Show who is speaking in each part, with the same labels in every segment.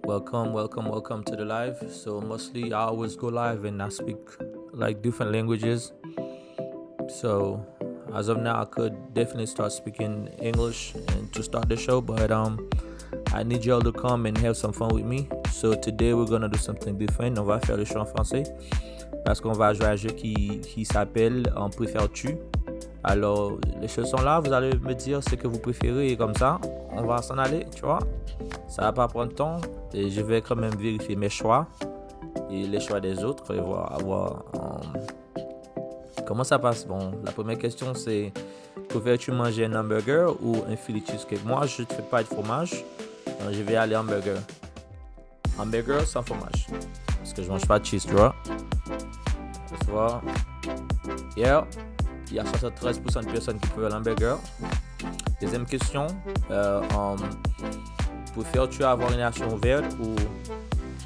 Speaker 1: welcome to the live. So mostly I always go live and I speak like different languages. So as of now, I could definitely start speaking English and to start the show, but I need y'all to come and have some fun with me. So today we're gonna do something different. On va faire le show en français parce qu'on va jouer à un jeu qui s'appelle Préfères-tu. Alors les choses sont là, vous allez me dire ce que vous préférez et comme ça, on va s'en aller, tu vois. Ça va pas prendre de temps et je vais quand même vérifier mes choix et les choix des autres et voir comment ça passe. Bon, la première question c'est: préfères-tu manger un hamburger ou un Philly cheesecake? Moi, je ne fais pas de fromage, donc je vais aller hamburger. Hamburger sans fromage. Parce que je mange pas de cheese, tu vois. Tu vois. Yeah. Il y a 73% de personnes qui préfèrent l'hamburger. Deuxième question. Préfères-tu avoir une relation ouverte ou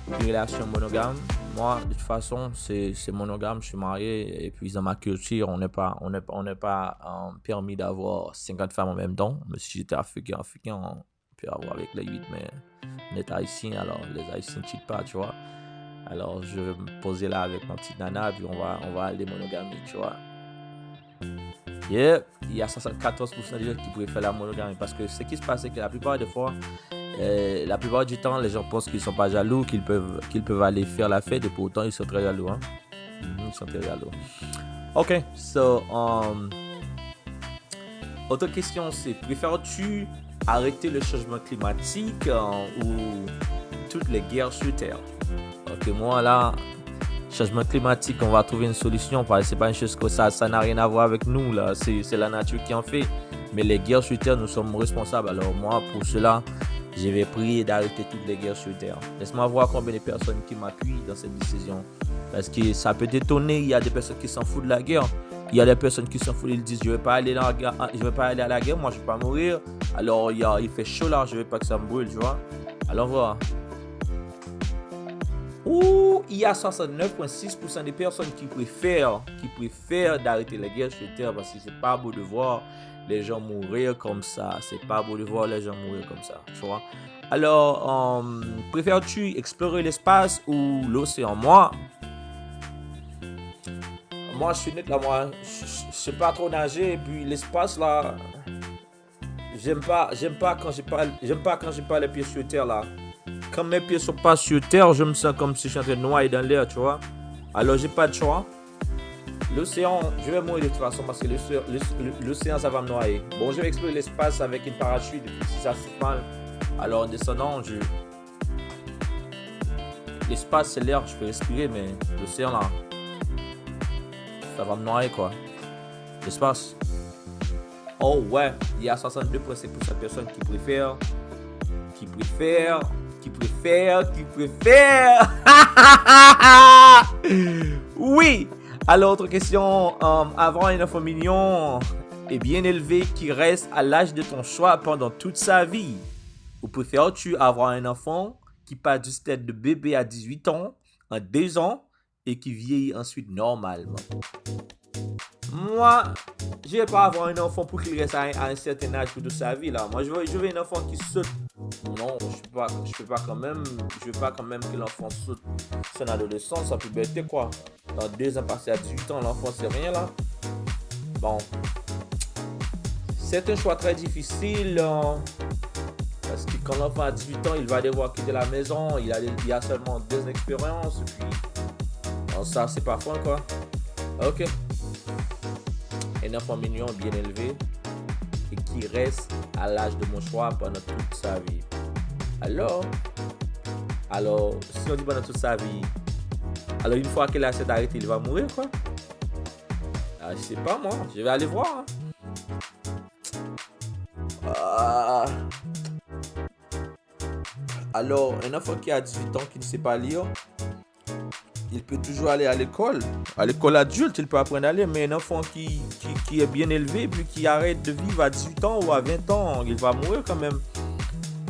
Speaker 1: une relation monogame? Moi, de toute façon, c'est monogame. Je suis marié et puis dans ma culture, on n'est pas permis d'avoir 50 femmes en même temps. Mais si j'étais africain, on peut avoir avec les 8, mais on est haïtien, alors les haïtiens ne cheatent pas, tu vois. Alors, je vais me poser là avec ma petite nana, puis on va aller monogamie, tu vois. Yeah, il y a 74% des gens qui préfèrent la monogamie parce que ce qui se passe, c'est que la plupart des fois, la plupart du temps, les gens pensent qu'ils sont pas jaloux, qu'ils peuvent aller faire la fête et pourtant ils sont très jaloux. Hein? Ils sont très jaloux. Ok, so, autre question c'est: préfères-tu arrêter le changement climatique ou toutes les guerres sur Terre? Ok, moi là, changement climatique, on va trouver une solution parce que c'est pas une chose que ça n'a rien à voir avec nous là, c'est la nature qui en fait. Mais les guerres sur Terre, nous sommes responsables. Alors moi, pour cela, je vais prier d'arrêter toutes les guerres sur Terre. Laisse-moi voir combien de personnes qui m'appuient dans cette décision. Parce que ça peut détonner, il y a des personnes qui s'en foutent de la guerre. Il y a des personnes qui s'en foutent, ils disent je vais pas aller à la guerre, moi je vais pas mourir. Alors il fait chaud là, je veux pas que ça me brûle, tu vois. Alors voilà. Ou il y a 69,6% des personnes qui préfèrent d'arrêter la guerre sur Terre parce que c'est pas beau de voir les gens mourir comme ça. C'est pas beau de voir les gens mourir comme ça, tu vois. Alors, préfères-tu explorer l'espace ou l'océan? Moi, je suis net là, moi. Je sais pas trop nager et puis l'espace là, j'aime pas quand j'ai pas les pieds sur terre là. Quand mes pieds sont pas sur terre, je me sens comme si je suis en train de noyer dans l'air, tu vois. Alors, j'ai pas de choix. L'océan, je vais mourir de toute façon parce que l'océan, ça va me noyer. Bon, je vais explorer l'espace avec une parachute. Et puis, si ça se fait mal, alors en descendant, l'espace, c'est l'air, je peux respirer, mais l'océan, là, ça va me noyer, quoi. L'espace. Oh, ouais, il y a 62% de personnes qui préfèrent. Oui. Alors, autre question. Avoir un enfant mignon et bien élevé qui reste à l'âge de ton choix pendant toute sa vie, ou préfères-tu avoir un enfant qui passe du stade de bébé à 18 ans en 2 ans et qui vieillit ensuite normalement? Moi, je vais pas avoir un enfant pour qu'il reste à un certain âge pour toute sa vie là. Moi, je veux un enfant qui saute. Non, je veux pas quand même que l'enfant saute son adolescence, sa puberté quoi. Dans 2 ans passé à 18 ans, l'enfant c'est rien là. Bon, c'est un choix très difficile parce que quand l'enfant a 18 ans, il va devoir quitter la maison. Il a seulement 2 expériences et puis bon, ça c'est pas fun quoi. Ok. Un enfant mignon, bien élevé et qui reste à l'âge de mon choix pendant toute sa vie. Alors, si on dit pendant toute sa vie, alors une fois qu'il a cette arrêté, il va mourir quoi? Je sais pas moi, je vais aller voir. Alors, un enfant qui a 18 ans, qui ne sait pas lire, il peut toujours aller à l'école. À l'école adulte, il peut apprendre à lire, mais un enfant qui est bien élevé, puis qui arrête de vivre à 18 ans ou à 20 ans, il va mourir quand même.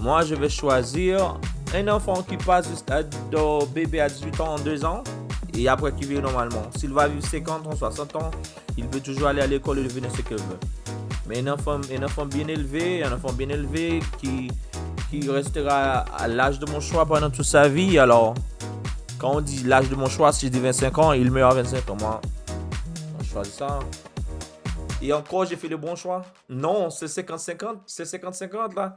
Speaker 1: Moi, je vais choisir un enfant qui passe du stade de bébé à 18 ans en 2 ans, et après qui vit normalement. S'il va vivre 50 ans, 60 ans, il peut toujours aller à l'école et devenir ce qu'il veut. Mais un enfant bien élevé qui qui restera à l'âge de mon choix pendant toute sa vie. Alors, quand on dit l'âge de mon choix, si je dis 25 ans, il meurt à 25 ans. Moi, je choisis ça. Et encore, j'ai fait le bon choix? Non, c'est 50-50. C'est 50-50 là.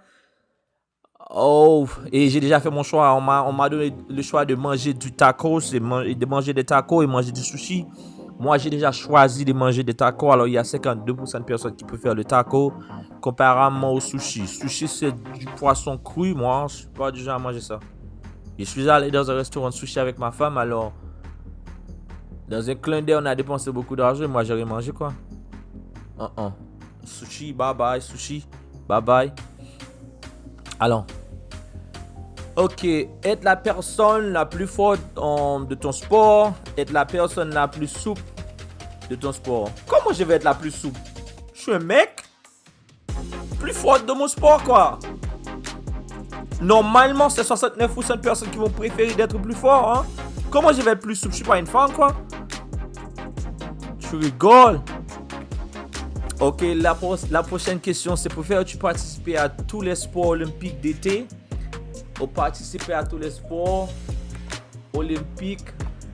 Speaker 1: Oh, et j'ai déjà fait mon choix. On m'a donné le choix de manger du taco, de manger des tacos et manger du sushi. Moi, j'ai déjà choisi de manger des tacos. Alors, il y a 52% de personnes qui préfèrent le taco comparément au sushi. Sushi, c'est du poisson cru. Moi, je suis pas du genre à manger ça. Je suis allé dans un restaurant de sushi avec ma femme. Alors, dans un clin d'œil, on a dépensé beaucoup d'argent. Moi, j'aurais mangé quoi? Sushi, bye bye. Sushi, bye bye. Alors, ok, être la personne la plus forte de ton sport, être la personne la plus souple de ton sport. Comment je vais être la plus souple? Je suis un mec plus fort de mon sport, quoi. Normalement, c'est 69% de personnes qui vont préférer d'être plus fort, hein. Comment je vais être plus souple? Je suis pas une femme, quoi. Tu rigoles. Ok, la prochaine question, c'est préfères-tu participer à tous les sports olympiques d'été ou participer à tous les sports olympiques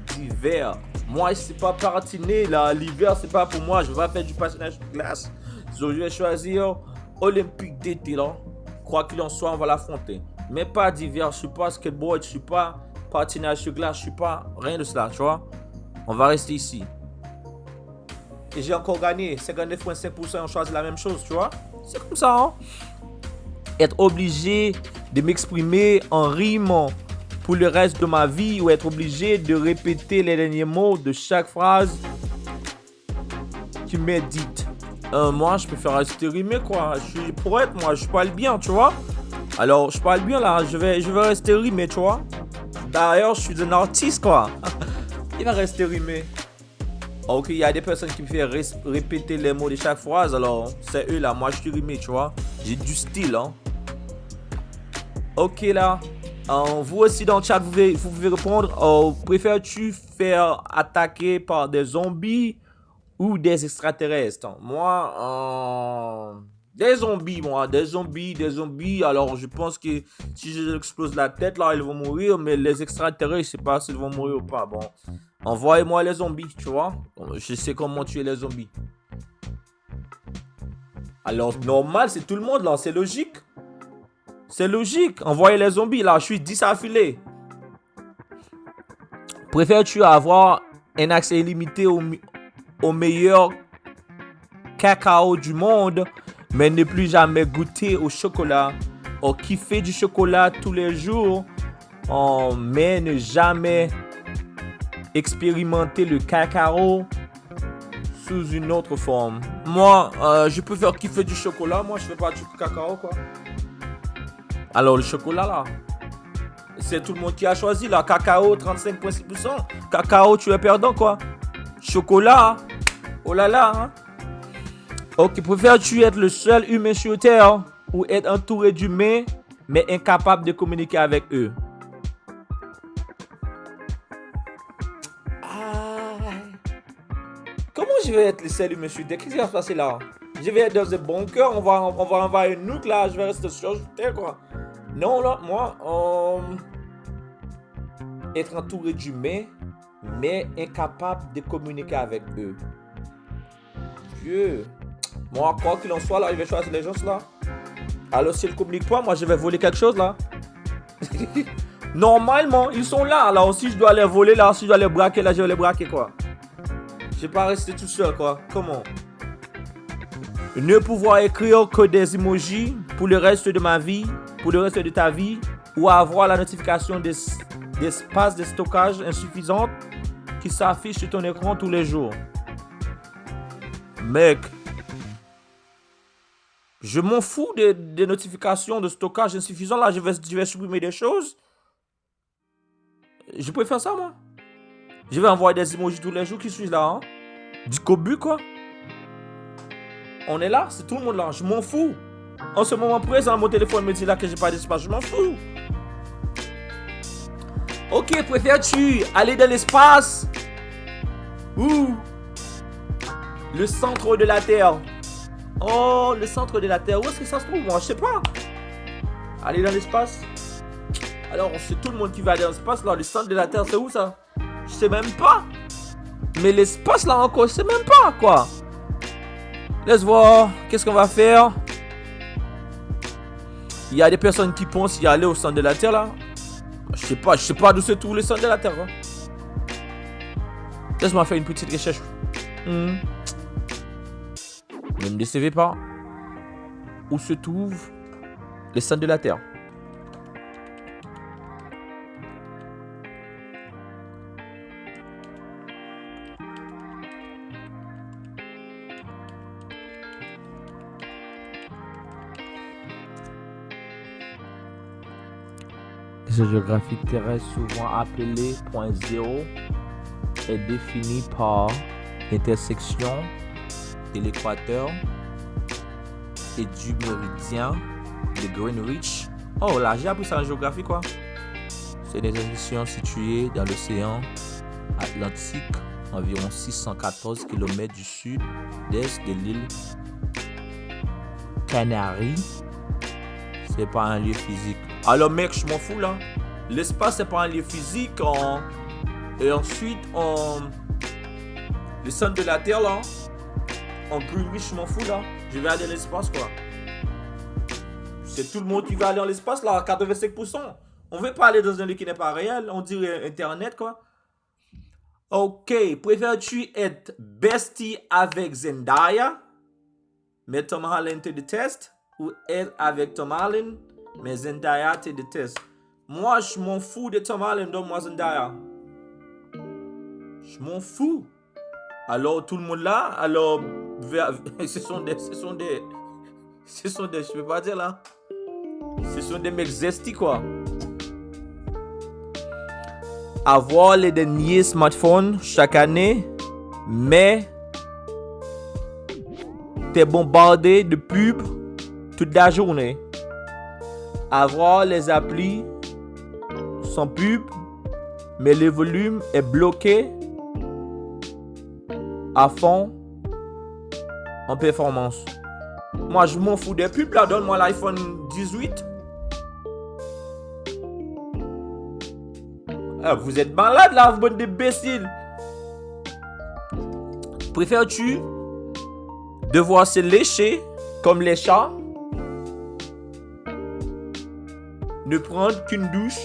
Speaker 1: d'hiver? Moi, je sais pas patiner là, l'hiver c'est pas pour moi, je vais pas faire du patinage sur glace. Donc, je vais choisir olympique d'été là. Quoi qu'il en soit, on va l'affronter. Mais pas d'hiver, je suis pas skateboard, je suis pas patinage sur glace, je suis pas rien de cela, tu vois. On va rester ici. Et j'ai encore gagné. 59,5% ont choisi la même chose, tu vois. C'est comme ça, hein. Être obligé de m'exprimer en rime pour le reste de ma vie ou être obligé de répéter les derniers mots de chaque phrase qui m'est dite. Moi, je préfère rester rimé, quoi. Je suis poète, moi. Je parle bien, tu vois. Alors, je parle bien, là. Je vais rester rimé, tu vois. D'ailleurs, je suis un artiste, quoi. Il va rester rimé. Ok, il y a des personnes qui me font répéter les mots de chaque phrase. Alors, c'est eux là. Moi, je suis rimé, tu vois. J'ai du style, hein. Ok, là. Vous aussi dans le chat, vous pouvez répondre. Préfères-tu faire attaquer par des zombies ou des extraterrestres? Moi, des zombies, moi. Des zombies. Alors, je pense que si je leur explose la tête, là, ils vont mourir. Mais les extraterrestres, je sais pas s'ils vont mourir ou pas. Bon. Envoyez-moi les zombies, tu vois. Je sais comment tuer les zombies. Alors, normal, c'est tout le monde, là. C'est logique. C'est logique. Envoyez les zombies, là. Je suis 10 affilés. Préfères-tu avoir un accès illimité au meilleur cacao du monde, mais ne plus jamais goûter au chocolat? Ou kiffer du chocolat tous les jours, mais ne jamais expérimenter le cacao sous une autre forme? Moi, je préfère kiffer du chocolat. Moi, je fais pas du cacao, quoi. Alors, le chocolat, là, c'est tout le monde qui a choisi, là. Cacao, 35,6%. Cacao, tu es perdant, quoi. Chocolat, oh là là, hein. Ok, préfères-tu être le seul humain sur Terre ou être entouré d'humains, mais incapable de communiquer avec eux? Comment je vais être le seul humain sur Terre? Qu'est-ce qui va se passer là? Je vais être dans un bunker, on va envoyer une nuque là, je vais rester sur Terre, quoi. Non, là, moi, être entouré d'humains, mais incapable de communiquer avec eux. Dieu. Moi, quoi qu'il en soit, là, je vais choisir les gens là. Alors, s'ils ne communiquent pas, moi, je vais voler quelque chose là. Normalement, ils sont là. Alors, si je dois les voler là, si je dois les braquer là, je vais les braquer, quoi. Je vais pas rester tout seul, quoi. Comment? Ne pouvoir écrire que des emojis pour le reste de ma vie, pour le reste de ta vie, ou avoir la notification d'espace de stockage insuffisante qui s'affiche sur ton écran tous les jours. Mec, je m'en fous des notifications de stockage insuffisant. Là, je vais supprimer des choses. Je préfère ça, moi. Je vais envoyer des emojis tous les jours qui suis là, hein. Du cobu, quoi. On est là, c'est tout le monde là. Je m'en fous. En ce moment présent, mon téléphone me dit là que j'ai pas d'espace. Je m'en fous. Ok, préfères-tu aller dans l'espace ou le centre de la Terre? Oh, le centre de la Terre. Où est-ce que ça se trouve? Moi, je sais pas. Aller dans l'espace. Alors, c'est tout le monde qui va aller dans l'espace. Là, le centre de la Terre, c'est où ça? Je sais même pas. Mais l'espace, là encore, je sais même pas, quoi. Laisse voir. Qu'est-ce qu'on va faire? Il y a des personnes qui pensent y aller au centre de la Terre, là. Je sais pas d'où se trouve le centre de la Terre, quoi. Laisse-moi faire une petite recherche. Ne me décevez pas. Où se trouve le centre de la Terre? Ce géographique terrestre, souvent appelé point zéro, est défini par l'intersection de l'équateur et du méridien de Greenwich. Oh là, j'ai appris ça en géographie, quoi. C'est des intersections situées dans l'océan Atlantique, environ 614 km du sud-est de l'île Canaries. C'est pas un lieu physique. Alors mec, je m'en fous là. L'espace c'est pas un lieu physique. Et ensuite, le centre de la Terre là, en Greenwich, je m'en fous là. Je vais aller dans l'espace, quoi. C'est tout le monde qui va aller dans l'espace là, 85%. On veut pas aller dans un lieu qui n'est pas réel. On dirait Internet, quoi. Ok, préfères-tu être bestie avec Zendaya, mais Tom Holland te déteste, ou être avec Tom Holland, mais Zendaya te déteste? Moi, je m'en fous de Tom Holland, donne-moi Zendaya. Je m'en fous. Alors, tout le monde là, alors, ce sont des, je peux pas dire là. Ce sont des mecs zesty, quoi. Avoir les derniers smartphones chaque année, mais t'es bombardé de pubs toute la journée. Avoir les applis sans pub, mais le volume est bloqué à fond en performance. Moi, je m'en fous des pubs là. Donne-moi l'iPhone 18. Ah, vous êtes malade là, vous êtes des imbéciles. Préfères-tu devoir se lécher comme les chats, ne prendre qu'une douche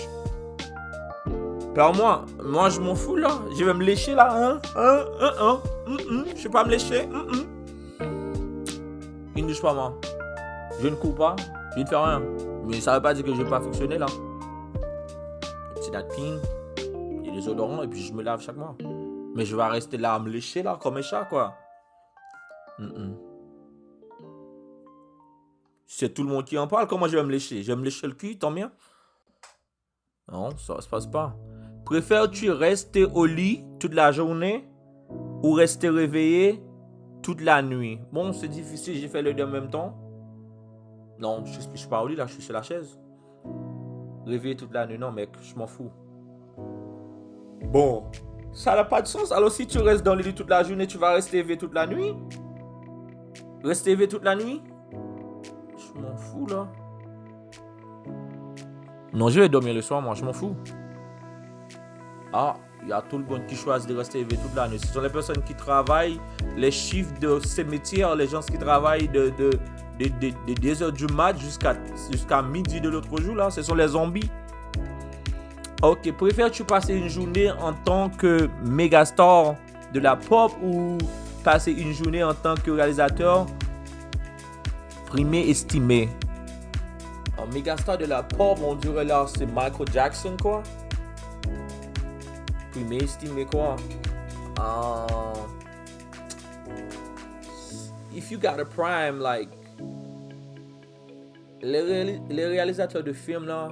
Speaker 1: par mois? Moi, je m'en fous là. Je vais me lécher là. Je vais pas me lécher. Une douche par mois. Je ne cours pas. Je ne fais rien. Mais ça veut pas dire que je vais pas fonctionner là. C'est napkin. Il y a des odorants et puis je me lave chaque mois. Mais je vais rester là à me lécher là comme un chat, quoi. C'est tout le monde qui en parle. Comment je vais me lécher? Je vais me lécher le cul, tant bien. Non, ça se passe pas. Préfères-tu rester au lit toute la journée ou rester réveillé toute la nuit? Bon, c'est difficile, j'ai fait les deux en même temps. Non, je suis pas au lit là, je suis sur la chaise. Réveillé toute la nuit, non mec, je m'en fous. Bon, ça n'a pas de sens. Alors si tu restes dans le lit toute la journée, tu vas rester éveillé toute la nuit? Rester éveillé toute la nuit? Je m'en fous là. Non, je vais dormir le soir, moi, je m'en fous. Ah, il y a tout le monde qui choisit de rester éveillé toute la nuit. Ce sont les personnes qui travaillent, les chiffres de ces métiers, les gens qui travaillent de 2h du mat jusqu'à midi de l'autre jour, là. Ce sont les zombies. Ok, préfères-tu passer une journée en tant que mégastar de la pop ou passer une journée en tant que réalisateur primé, estimé? Un mégastar de la pop, on dirait là, c'est Michael Jackson, quoi. Primé, estimé, quoi. If you got a prime, like, les réalisateurs de films, là,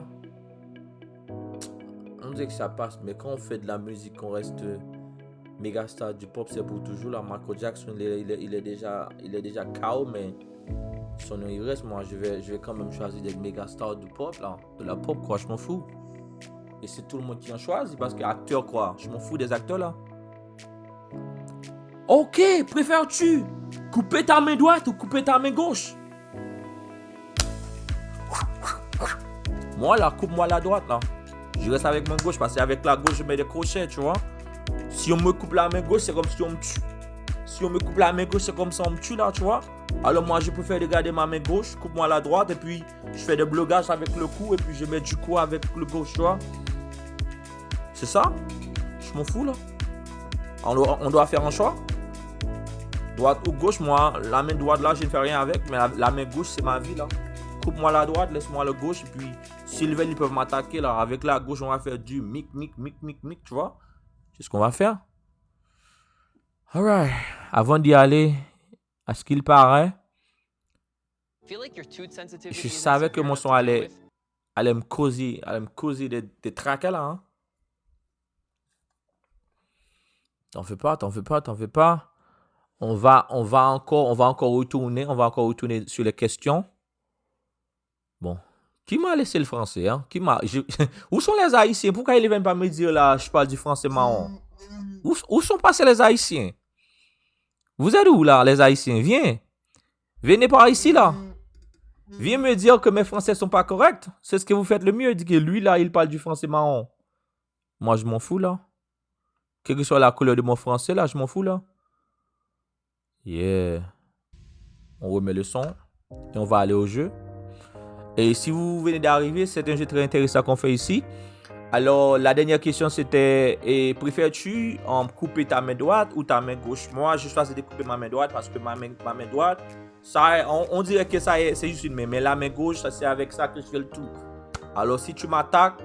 Speaker 1: on dit que ça passe, mais quand on fait de la musique, on reste mégastar du pop, c'est pour toujours, là. Michael Jackson, il est déjà KO, mais son nom il reste. Moi, je vais quand même choisir des mégastar du pop, là. De la pop, quoi, je m'en fous. Et c'est tout le monde qui en choisit, parce que acteur, quoi, je m'en fous des acteurs, là. Ok, préfères-tu couper ta main droite ou couper ta main gauche? Moi, là, coupe-moi la droite, là. Je reste avec main gauche parce qu'avec la gauche, je mets des crochets, tu vois. Si on me coupe la main gauche, c'est comme si on me tue. Si on me coupe la main gauche, c'est comme si on me tue, là, tu vois. Alors moi, je préfère regarder ma main gauche, coupe-moi la droite, et puis je fais des blocages avec le cou, et puis je mets du cou avec le gauche, tu vois. C'est ça. Je m'en fous, là. On doit faire un choix. Droite ou gauche, moi, la main droite, là, je ne fais rien avec, mais la main gauche, c'est ma vie, là. Coupe-moi la droite, laisse-moi la gauche, et puis s'ils veulent, ils peuvent m'attaquer, là. Avec la gauche, on va faire du mic, tu vois. C'est ce qu'on va faire. Alright. Avant d'y aller, à ce qu'il paraît, je savais que mon son allait me causer des tracas, là, hein. T'en fais pas. On va encore retourner sur les questions. Bon. Qui m'a laissé le français, hein? Où sont les Haïtiens? Pourquoi ils ne viennent pas me dire là, je parle du français marron? Où sont passés les Haïtiens? Vous êtes où là, les Haïtiens? Venez par ici là. Viens me dire que mes français sont pas corrects. C'est ce que vous faites le mieux. Dit que lui là, il parle du français marron. Moi, je m'en fous là. Quelle que soit la couleur de mon français là, je m'en fous là. Yeah. On remet le son et on va aller au jeu. Et si vous venez d'arriver, c'est un jeu très intéressant qu'on fait ici. Alors, la dernière question, c'était préfères-tu couper ta main droite ou ta main gauche? Moi, je choisis de couper ma main droite parce que ma main droite, ça, on dirait que ça c'est juste une main. Mais la main gauche, ça, c'est avec ça que je fais le tout. Alors, si tu m'attaques,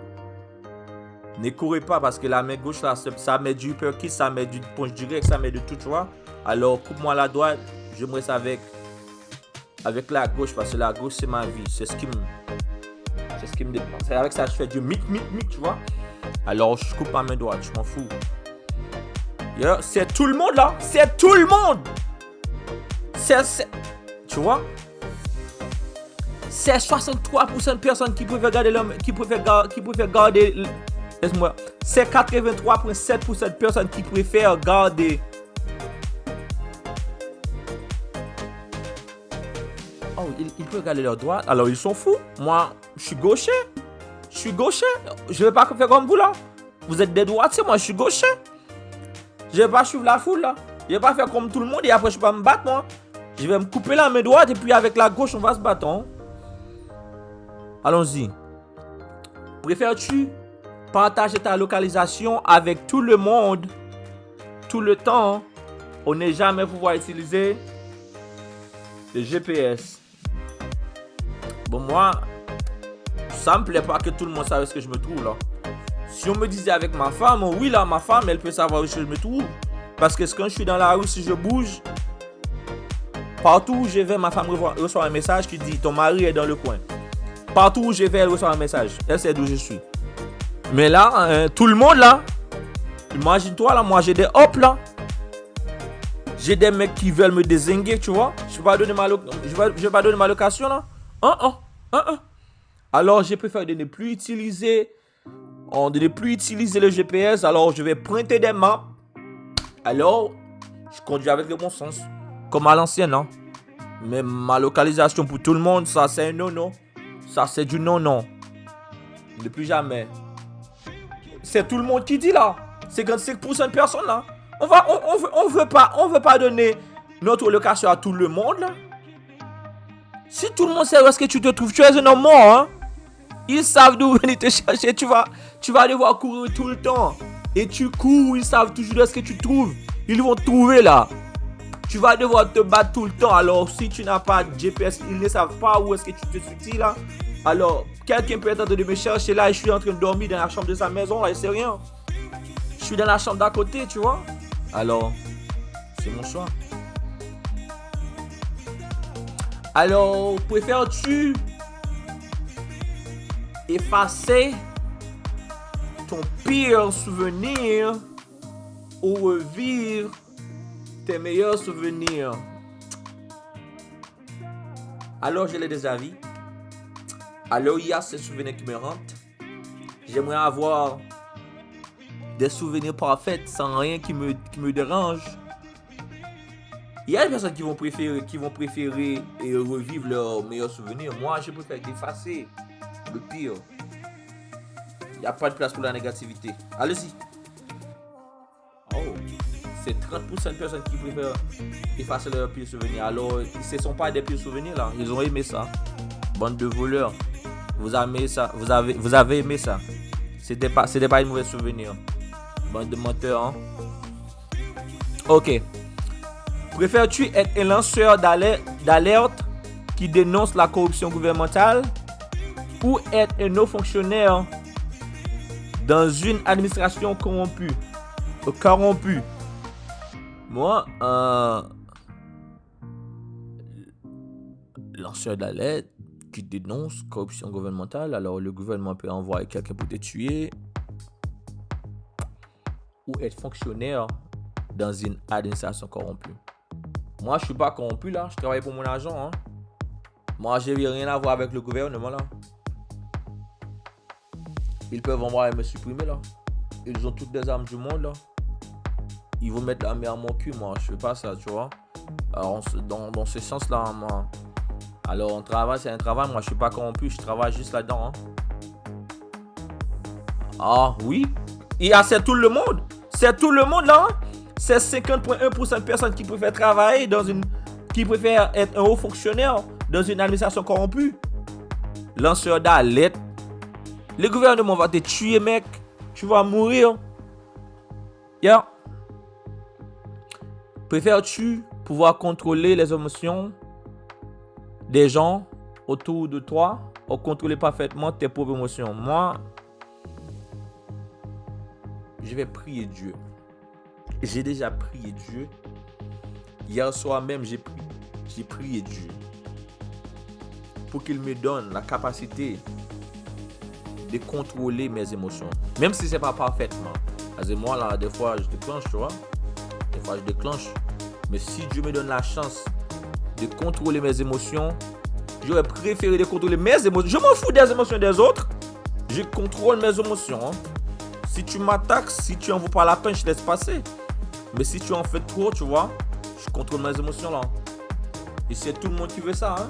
Speaker 1: ne courez pas parce que la main gauche, là, ça met du uppercut, ça met du punch direct, ça met de tout, tu vois. Alors, coupe-moi la droite, je me reste avec la gauche parce que la gauche, c'est ma vie. C'est ce qui me dépasse. C'est avec ça que je fais du mic, tu vois. Alors, je coupe ma main droite, je m'en fous. Yeah, c'est tout le monde là. C'est tout le monde. Tu vois. C'est 63% de personnes qui préfèrent garder l'homme, qui préfèrent garder. Laisse-moi. C'est 83,7% de personnes qui préfèrent garder. Oh, ils peuvent garder leur droite. Alors, ils sont fous. Moi, je suis gaucher. Je ne vais pas faire comme vous, là. Vous êtes des droitiers, moi, je suis gaucher. Je ne vais pas suivre la foule, là. Je ne vais pas faire comme tout le monde et après, je ne vais pas me battre, moi. Je vais me couper la main droite et puis avec la gauche, on va se battre. Hein? Allons-y. Préfères-tu partager ta localisation avec tout le monde tout le temps ou ne jamais pouvoir utiliser le GPS? Bon, moi, ça me plaît pas que tout le monde sache ce que je me trouve là. Si on me disait avec ma femme, oui là, ma femme, elle peut savoir où je me trouve. Parce que quand je suis dans la rue, si je bouge, partout où je vais, ma femme reçoit un message qui dit ton mari est dans le coin. Partout où je vais, elle reçoit un message. Elle sait d'où je suis. Mais là, tout le monde là, imagine-toi là, moi j'ai des hop là. J'ai des mecs qui veulent me dézinguer, tu vois. Je vais pas donner ma location là. Alors, je préfère de ne plus utiliser le GPS. Alors, je vais pointer des maps. Alors, je conduis avec le bon sens. Comme à l'ancienne, hein. Mais ma localisation pour tout le monde, ça, c'est un non-non. Ça, c'est du non-non. Ne plus jamais. C'est tout le monde qui dit là. 55% de personnes là. On veut pas donner notre location à tout le monde là. Si tout le monde sait où est-ce que tu te trouves, tu es un homme mort, hein. Ils savent d'où venir te chercher. Tu vas devoir courir tout le temps. Et tu cours, ils savent toujours où est-ce que tu te trouves. Ils vont te trouver là. Tu vas devoir te battre tout le temps. Alors, si tu n'as pas de GPS, ils ne savent pas où est-ce que tu te situes là. Alors, quelqu'un peut être en train de me chercher là et je suis en train de dormir dans la chambre de sa maison là et c'est rien. Je suis dans la chambre d'à côté, tu vois. Alors, c'est mon choix. Alors, préfères-tu effacer ton pire souvenir ou revivre tes meilleurs souvenirs? Alors, j'ai les deux avis. Alors, il y a ces souvenirs qui me hantent. J'aimerais avoir des souvenirs parfaits sans rien qui me dérange. Il y a des personnes qui vont préférer et revivre leurs meilleurs souvenirs. Moi, je préfère effacer le pire. Il n'y a pas de place pour la négativité. Allez-y. Oh, c'est 30% de personnes qui préfèrent effacer leurs pires souvenirs. Alors, ce ne sont pas des pires souvenirs là. Ils ont aimé ça. Bande de voleurs. Vous avez aimé ça. Vous avez aimé ça. C'était pas une mauvaise souvenir. Bande de menteurs. Hein? Ok. Préfères-tu être un lanceur d'alerte qui dénonce la corruption gouvernementale ou être un haut fonctionnaire dans une administration corrompue? Moi, lanceur d'alerte qui dénonce corruption gouvernementale, alors le gouvernement peut envoyer quelqu'un pour te tuer, ou être fonctionnaire dans une administration corrompue. Moi, je suis pas corrompu là, je travaille pour mon argent. Hein. Moi, j'ai rien à voir avec le gouvernement là. Ils peuvent envoyer me supprimer là. Ils ont toutes les armes du monde là. Ils vont mettre la main à mon cul, moi. Je fais pas ça, tu vois. Alors, dans ce sens-là, moi. Alors, on travaille, c'est un travail. Moi, je suis pas corrompu. Je travaille juste là-dedans. Hein. Ah, oui. Et c'est tout le monde. C'est tout le monde, là. Hein? C'est 50,1% de personnes qui préfèrent travailler qui préfèrent être un haut fonctionnaire dans une administration corrompue. Lanceur d'alerte. Le gouvernement va te tuer, mec. Tu vas mourir. Yeah. Préfères-tu pouvoir contrôler les émotions des gens autour de toi ou contrôler parfaitement tes propres émotions? Moi, je vais prier Dieu. J'ai déjà prié Dieu. Hier soir même, j'ai prié Dieu pour qu'il me donne la capacité de contrôler mes émotions. Même si c'est pas parfaitement. Parce que moi, là, des fois, je déclenche, tu vois. Des fois, je déclenche. Mais si Dieu me donne la chance de contrôler mes émotions, j'aurais préféré de contrôler mes émotions. Je m'en fous des émotions des autres. Je contrôle mes émotions. Hein. Si tu m'attaques, si tu en vaut pas la peine, je laisse passer. Mais si tu en fais trop, tu vois, je contrôle mes émotions là. Et c'est tout le monde qui veut ça. Hein.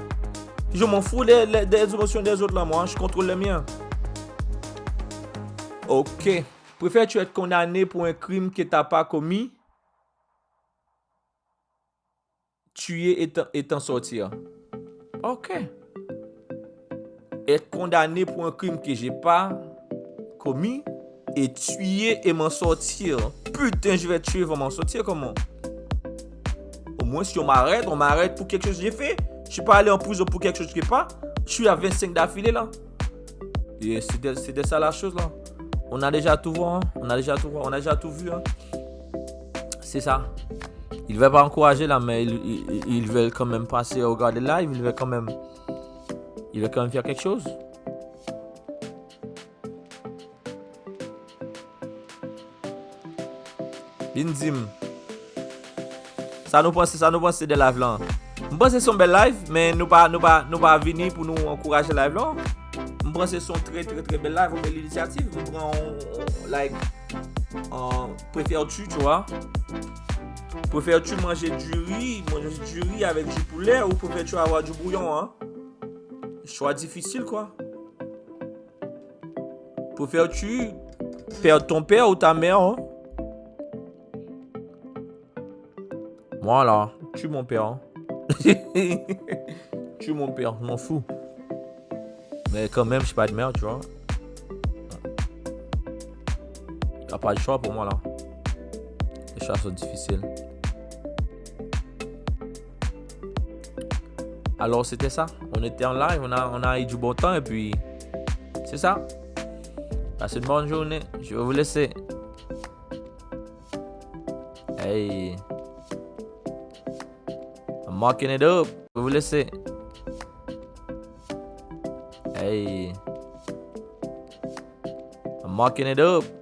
Speaker 1: Je m'en fous des émotions des autres là, moi. Je contrôle les miens. Ok. Préfères-tu être condamné pour un crime que tu n'as pas commis? Tuer et t'en sortir. Ok. Être condamné pour un crime que j'ai pas commis et tuer et m'en sortir. Putain, je vais tuer, va m'en sortir comment? Au moins, si on m'arrête pour quelque chose que j'ai fait. Je suis pas allé en prison pour quelque chose que j'ai pas. Je suis à 25 d'affilée là. Et c'était ça la chose là. On a déjà tout vu, hein? On a déjà tout vu, hein? C'est ça. Ils ne veulent pas encourager là, mais ils veulent quand même passer au regarder live. Ils veulent quand même faire quelque chose. Indim. Ça nous pense de live là. Je pense que c'est un bel live, mais nous pas venir pour nous encourager live là. Je pense que c'est un très très très bel live. On met l'initiative. On prend like. Préfères-tu, tu vois? Préfères-tu manger du riz avec du poulet ou préfères-tu avoir du bouillon, hein? Choix difficile, quoi. Préfères-tu perdre ton père ou ta mère, hein? Moi, là, tue mon père, hein? Tue mon père, je m'en fous. Mais quand même, je suis pas de mère, tu vois? Il n'y a pas de choix pour moi, là. Les choix sont difficiles. Alors, c'était ça. On était en live, on a eu du bon temps et puis... C'est ça. Passez une bonne journée. Je vais vous laisser. Hey. I'm marking it up. Je vais vous laisser. Hey. I'm marking it up.